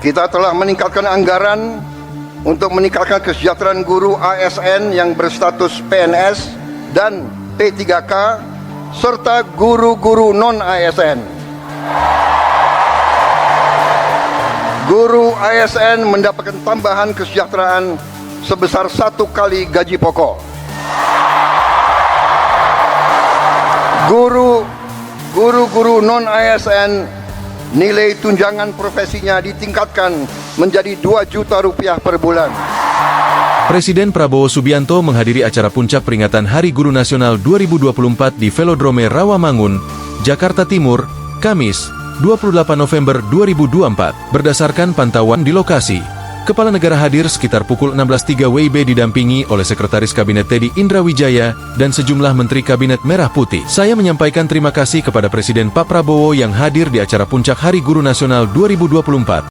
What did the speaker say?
Kita telah meningkatkan anggaran untuk meningkatkan kesejahteraan guru ASN yang berstatus PNS dan P3K serta guru-guru non-ASN. Guru ASN mendapatkan tambahan kesejahteraan sebesar 1 kali gaji pokok. Guru-guru non-ASN nilai tunjangan profesinya ditingkatkan menjadi 2 juta rupiah per bulan. Presiden Prabowo Subianto menghadiri acara puncak peringatan Hari Guru Nasional 2024 di Velodrome Rawamangun, Jakarta Timur, Kamis, 28 November 2024. Berdasarkan pantauan di lokasi, Kepala Negara hadir sekitar pukul 16.03 WIB didampingi oleh Sekretaris Kabinet Teddy Indrawijaya dan sejumlah Menteri Kabinet Merah Putih. Saya menyampaikan terima kasih kepada Presiden Pak Prabowo yang hadir di acara puncak Hari Guru Nasional 2024.